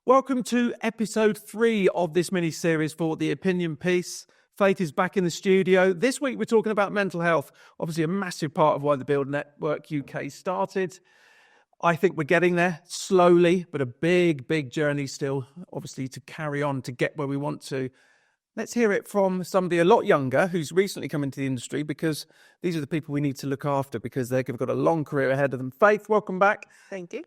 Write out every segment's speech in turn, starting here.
Welcome to episode 3 of this mini-series for The Opinion Piece. Faith is back in the studio. This week we're talking about mental health, obviously a massive part of why the Build Network UK started. I think we're getting there slowly, but a big journey still, obviously, to carry on to get where we want to. Let's hear it from somebody a lot younger who's recently come into the industry, because these are the people we need to look after because they've got a long career ahead of them. Faith, welcome back. Thank you.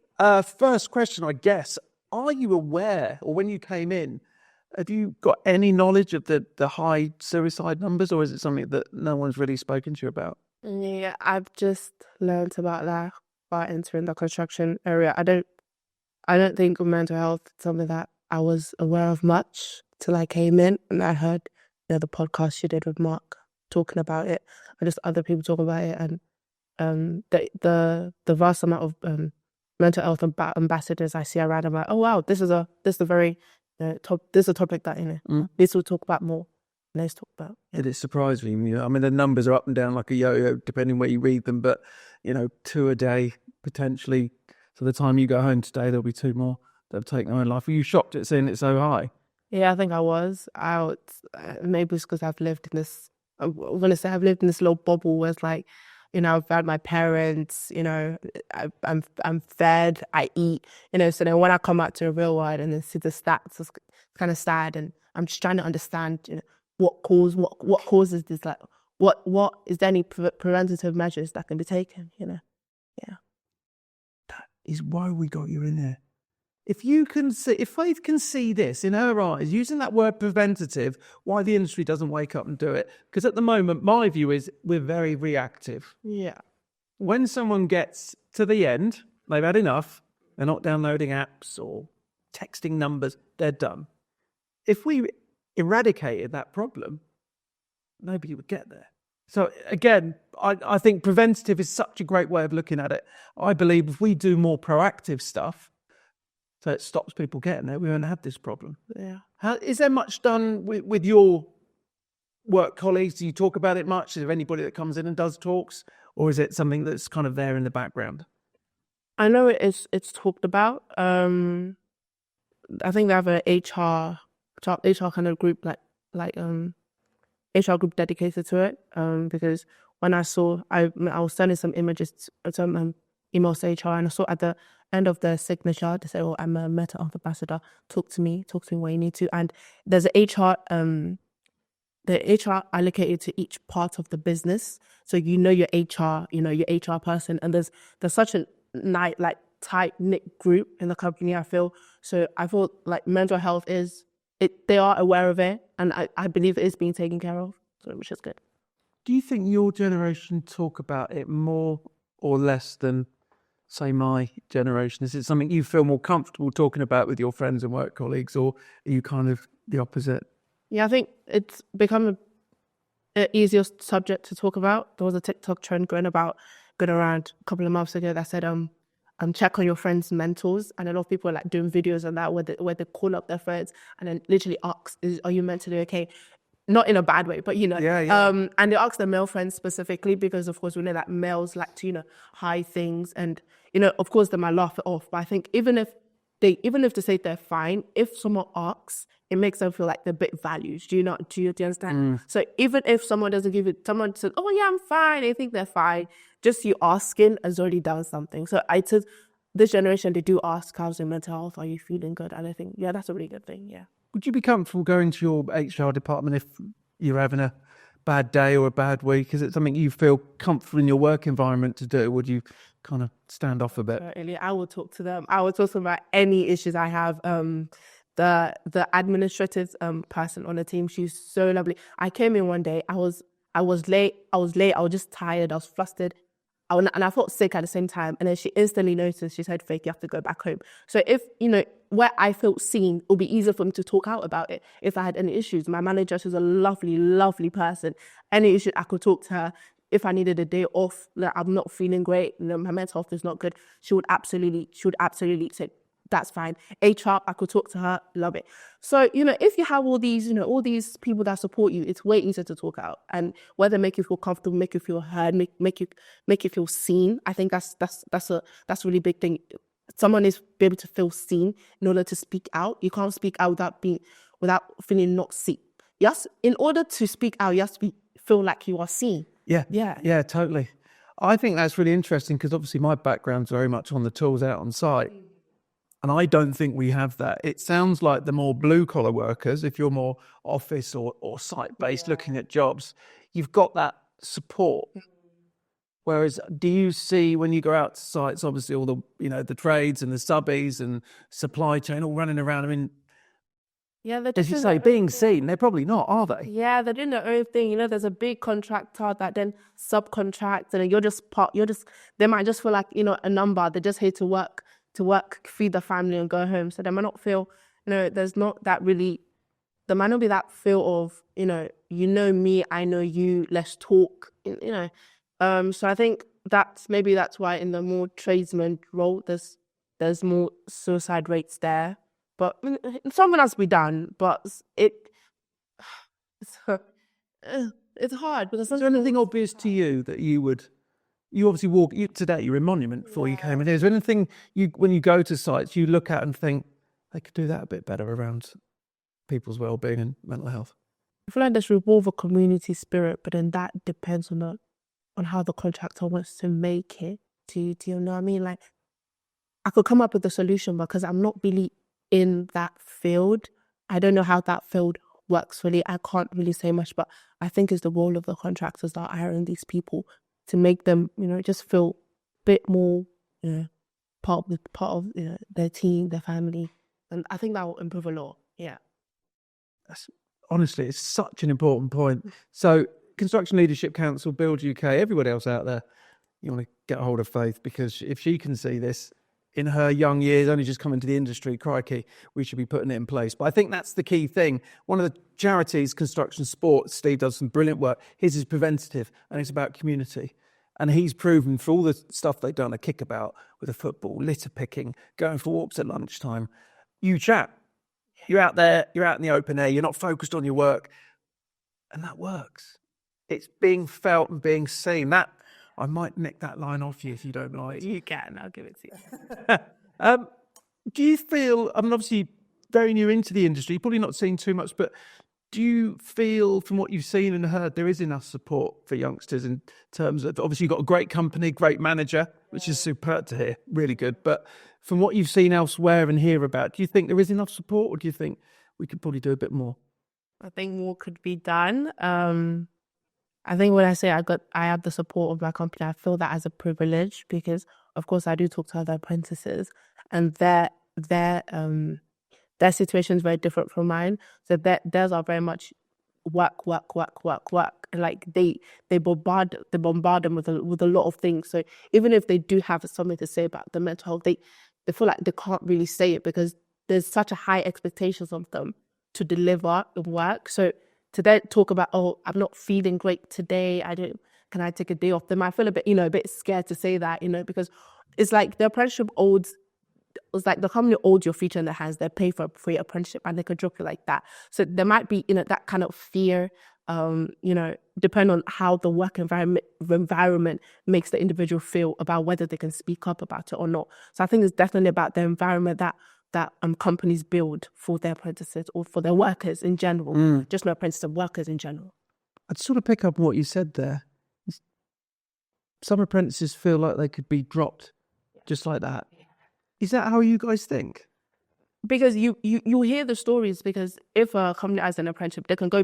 First question, I guess. Are you aware, or when you came in, have you got any knowledge of the high suicide numbers, or is it something that no one's really spoken to you about? Yeah, I've just learned about that by entering the construction area. I don't think of mental health something that I was aware of much till I came in, and I heard the podcast you did with Mark talking about it, and just other people talking about it, and the vast amount of mental health ambassadors I see around. I'm like, oh wow, this is a very this is a topic that this will talk about more. Let's talk about. It is surprising. I mean, the numbers are up and down like a yo-yo, depending where you read them. But 2 a day potentially. So the time you go home today, there'll be 2 more that have taken their own life. Were you shocked at seeing it so high? Yeah, I think I was. Maybe it's because I've lived in this. I'm gonna say I've lived in this little bubble where it's like, I've had my parents, I'm fed, I eat, so then when I come out to the real world and then see the stats, it's kind of sad, and I'm just trying to understand, what causes this, like, what is there any preventative measures that can be taken, Yeah. That is why we got you in here. If Faith can see this in her eyes, using that word preventative, why the industry doesn't wake up and do it? Because at the moment, my view is we're very reactive. Yeah. When someone gets to the end, they've had enough, they're not downloading apps or texting numbers, they're done. If we eradicated that problem, nobody would get there. So again, I think preventative is such a great way of looking at it. I believe if we do more proactive stuff, so it stops people getting there, we won't have this problem. Yeah. Is there much done with your work colleagues? Do you talk about it much? Is there anybody that comes in and does talks? Or is it something that's kind of there in the background? I know it's talked about. I think they have a HR kind of group, like HR group dedicated to it. Because when I was sending some images, some emails to HR, and I saw at the end of the signature, they say, "Oh, I'm a mental health ambassador. Talk to me where you need to." And there's a the HR allocated to each part of the business. So your HR, your HR person, and there's such a tight-knit group in the company, I feel. So I thought like mental health they are aware of it, and I believe it is being taken care of, so which is good. Do you think your generation talk about it more or less than, say, my generation? Is it something you feel more comfortable talking about with your friends and work colleagues, or are you kind of the opposite? Yeah, I think it's become an easier subject to talk about. There was a TikTok trend going around a couple of months ago that said, check on your friends' mentors, and a lot of people are like doing videos on that where they call up their friends and then literally ask, "Are you mentally okay?" Not in a bad way, but Yeah. And they ask their male friends specifically because, of course, we know that males like to hide things, and of course they might laugh it off. But I think even if they say they're fine, if someone asks, it makes them feel like they're a bit valued. Do you understand? So even if someone doesn't give it, someone says, "Oh yeah, I'm fine," they think they're fine. Just you asking has already done something. So this generation, they do ask, "How's your mental health? Are you feeling good?" And I think, yeah, that's a really good thing. Yeah. Would you be comfortable going to your HR department if you're having a bad day or a bad week? Is it something you feel comfortable in your work environment to do? Would you kind of stand off a bit? Certainly, I will talk to them. I will talk to them about any issues I have. The administrative person on the team, she's so lovely. I came in one day, I was late, I was just tired, I was flustered. And I felt sick at the same time. And then she instantly noticed, she said, "Faith, you have to go back home." So if, where I felt seen, it would be easier for me to talk out about it if I had any issues. My manager, she's a lovely, lovely person. Any issue, I could talk to her. If I needed a day off, like I'm not feeling great, my mental health is not good, she would absolutely say, "That's fine." HR, I could talk to her, love it. So, if you have all these people that support you, it's way easier to talk out, and whether make you feel comfortable, make you feel heard, make you feel seen. I think that's a really big thing. someone is be able to feel seen in order to speak out. You can't speak out without feeling not seen. Yes, in order to speak out, you have to feel like you are seen. Yeah, totally. I think that's really interesting because obviously my background's very much on the tools out on site. And I don't think we have that. It sounds like the more blue collar workers, if you're more office or site based looking at jobs, you've got that support. Whereas do you see when you go out to sites, obviously all the, the trades and the subbies and supply chain all running around? I mean, as you say, being seen, they're probably not, are they? Yeah, they're doing their own thing. There's a big contractor that then subcontracts, and they might just feel like, a number. They're just here to work, feed the family and go home. So they might not feel, there's not that really, there might not be that feel of, me, I know you, let's talk, So I think that's why in the more tradesman role, there's more suicide rates there. But something has to be done. But it's hard because is there anything obvious to you that you obviously today you're in Monument before you came in here. Is there anything when you go to sites you look at and think they could do that a bit better around people's well-being and mental health? I feel like there's more of a community spirit, but then that depends on how the contractor wants to make it. Do you know what I mean? Like, I could come up with a solution because I'm not really in that field. I don't know how that field works fully. I can't really say much, but I think it's the role of the contractors that are hiring these people to make them, just feel a bit more, part of their team, their family, and I think that will improve a lot. Yeah. Honestly, it's such an important point. So, Construction Leadership Council, Build UK, everybody else out there, you want to get a hold of Faith, because if she can see this in her young years, only just coming to the industry, crikey, we should be putting it in place. But I think that's the key thing. One of the charities, Construction Sports, Steve does some brilliant work. His is preventative, and it's about community. And he's proven for all the stuff they've done a kickabout with the football, litter picking, going for walks at lunchtime. You chat. You're out there, you're out in the open air, you're not focused on your work. And that works. It's being felt and being seen. I might nick that line off you if you don't like. You can, I'll give it to you. Do you feel, obviously very new into the industry, probably not seen too much, but do you feel from what you've seen and heard there is enough support for youngsters in terms of, obviously you've got a great company, great manager, which is superb to hear, really good. But from what you've seen elsewhere and hear about, do you think there is enough support, or do you think we could probably do a bit more? I think more could be done. I think when I say I have the support of my company, I feel that as a privilege because, of course, I do talk to other apprentices, and their situation is very different from mine. So theirs are very much work. Like they bombard them with a lot of things. So even if they do have something to say about the mental health, they feel like they can't really say it because there's such a high expectations of them to deliver the work. So to then talk about, oh, I'm not feeling great today, can I take a day off? They might feel a bit scared to say that, because it's like the apprenticeship it's like the company holds your future in their hands. They pay for your apprenticeship and they could drop you like that. So there might be, that kind of fear, depending on how the work environment makes the individual feel about whether they can speak up about it or not. So I think it's definitely about the environment that companies build for their apprentices or for their workers in general, just not apprentices, workers in general. I'd sort of pick up on what you said there. Some apprentices feel like they could be dropped just like that. Is that how you guys think? Because you hear the stories, because if a company has an apprenticeship, they can go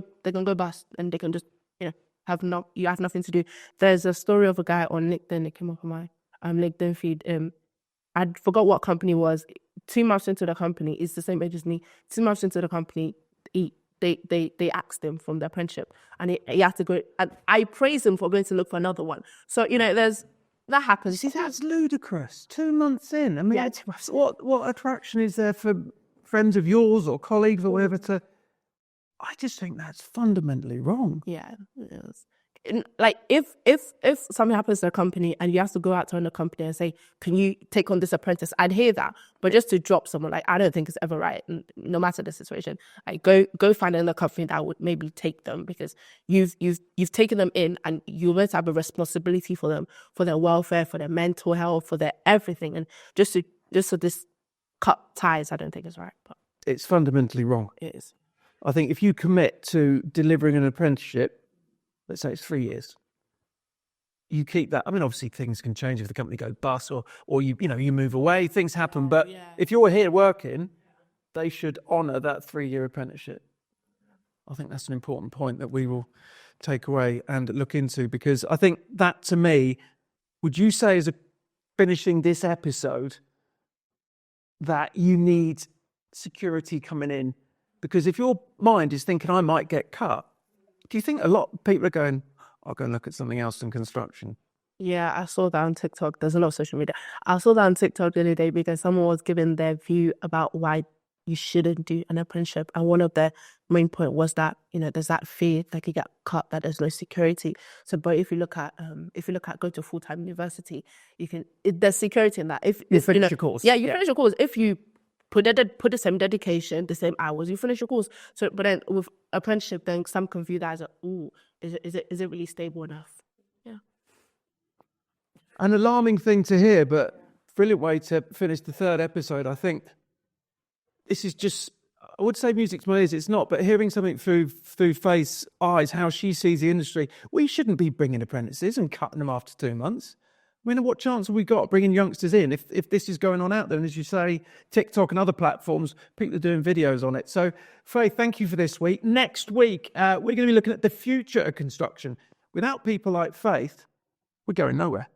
bust and they can just, you have nothing to do. There's a story of a guy on LinkedIn that came up on my LinkedIn feed. I forgot what company it was. 2 months into the company, it's the same age as me. 2 months into the company, they axed him from the apprenticeship, and he had to go. And I praise him for going to look for another one. So that happens. See, that's ludicrous. 2 months in. I mean, yeah. What attraction is there for friends of yours or colleagues or whatever to? I just think that's fundamentally wrong. Yeah, it is. Like if something happens to a company and you have to go out to another company and say, can you take on this apprentice? I'd hear that, but just to drop someone, like, I don't think it's ever right. No matter the situation, like go find another company that would maybe take them, because you've taken them in and you're meant to have a responsibility for them, for their welfare, for their mental health, for their everything, and just to just so this cut ties, I don't think is right, but It's fundamentally wrong. it is. I think if you commit to delivering an apprenticeship, let's say it's 3 years, you keep that. I mean, obviously things can change if the company goes bust or you move away, things happen. But if you're here working, they should honour that 3-year apprenticeship. I think that's an important point that we will take away and look into, because I think that, to me, would you say as a finishing this episode that you need security coming in? Because if your mind is thinking, I might get cut, do you think a lot of people are going, I'll go and look at something else in construction? Yeah, I saw that on TikTok. There's a lot of social media. I saw that on TikTok the other day because someone was giving their view about why you shouldn't do an apprenticeship. And one of the main point was that, there's that fear that you get cut, that there's no security. So, but if you look at go to full-time university, there's security in that. If you finish your course. Yeah, you finish your course. If you put the same dedication, the same hours, you finish your course. So, but then with apprenticeship, then some can view that as is it really stable enough? Yeah. An alarming thing to hear, but brilliant way to finish the 3rd episode. I think this is just, I would say music to my ears, it's not, but hearing something through Faith's eyes, how she sees the industry, we shouldn't be bringing apprentices and cutting them after 2 months. I mean, what chance have we got bringing youngsters in if this is going on out there? And as you say, TikTok and other platforms, people are doing videos on it. So, Faith, thank you for this week. Next week, we're going to be looking at the future of construction. Without people like Faith, we're going nowhere.